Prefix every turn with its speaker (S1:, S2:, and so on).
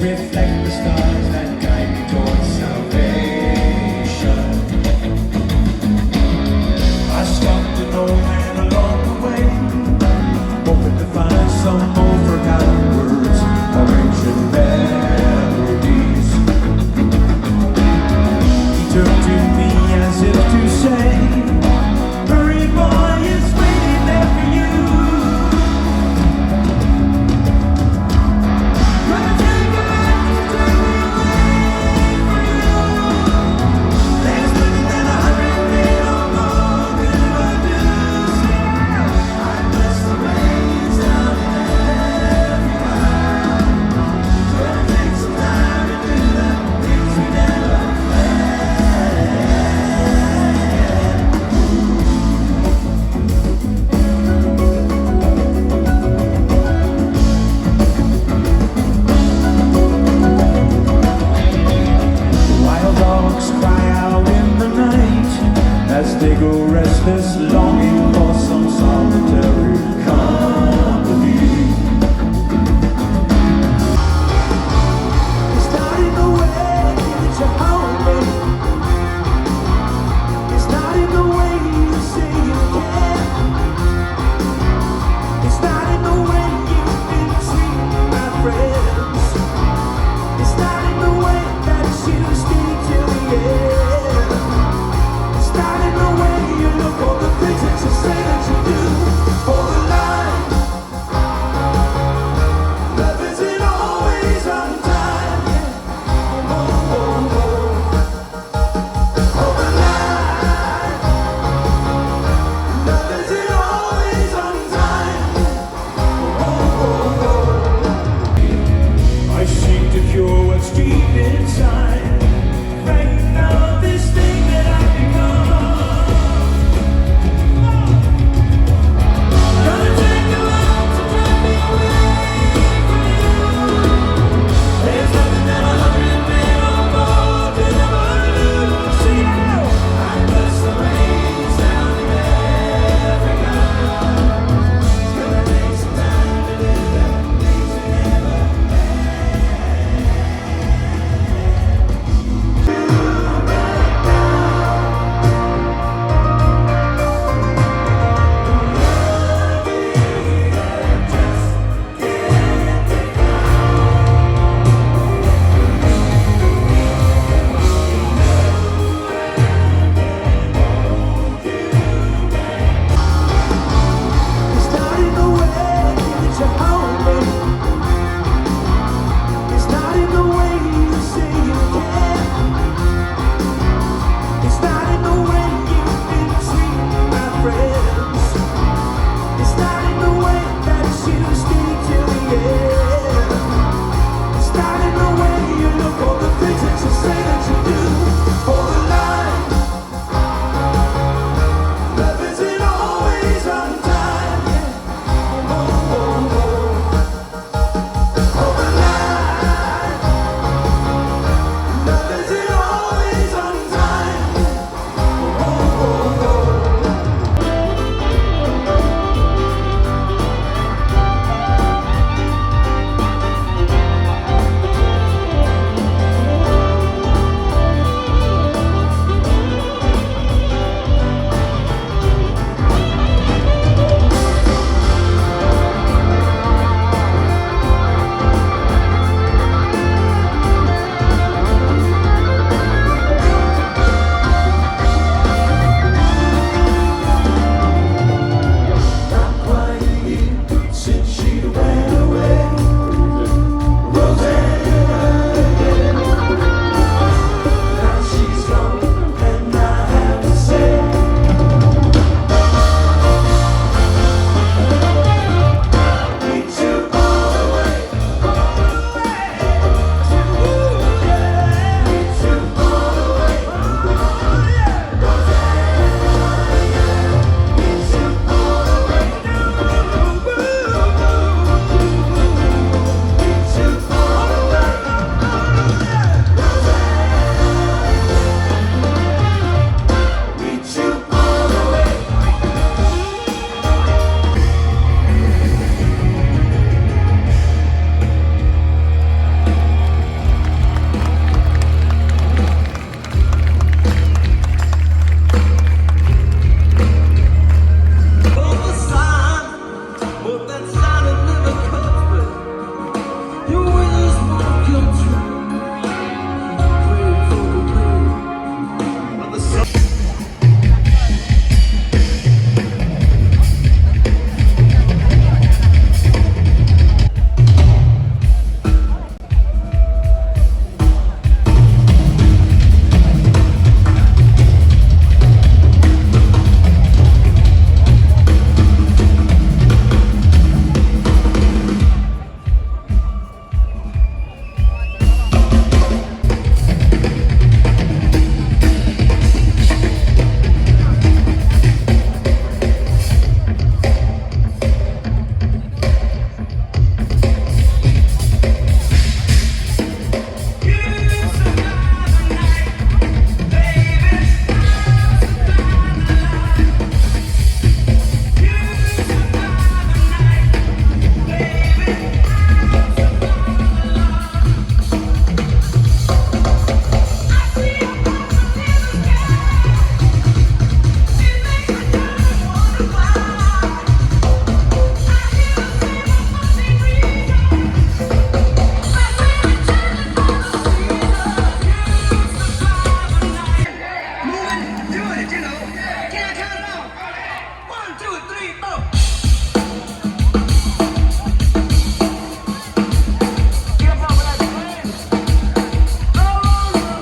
S1: reflect the stars that guide me towards salvation. I stopped an old man along the way, hoping to find some more forgotten words or ancient melodies. He turned to me as if to say, "Hurry, boy, it's waiting there for you." Gonna take a ride to take me away from you. There's nothing that 100 men or more could ever do. I bless the rains down everywhere. Gonna take some time to do the things we never planned. Wild dogs cry out in the night as they go restless, longing for some solitary company. It's not in the way that you hold me. It's not in the way you say you care. It's not in the way you've been treating my friends. It's not in the way that you stay till the end. It's not in the way you look or the things that you say that you do. For the line, love isn't always on time. Oh, oh, oh. For the line, love isn't always on time. Oh, oh, oh. I seek to cure what's deep inside, frightened of this thing that I've become. Gonna take a ride to drive me away from you. There's nothing that 100 men or more could ever do. See how I bless the rains down in Africa. It's gonna take some time to do the things we never It's not in the way that you hold me. It's not in the way you say you care. It's not in the way you've been treating my friends. It's not in the way that you stay till the end. It's not in the way you look or the things that you say that you do. For the line, love isn't always on time. Oh, oh, oh. For the line, love isn't always on time. Oh, oh, oh.
S2: 3, 4.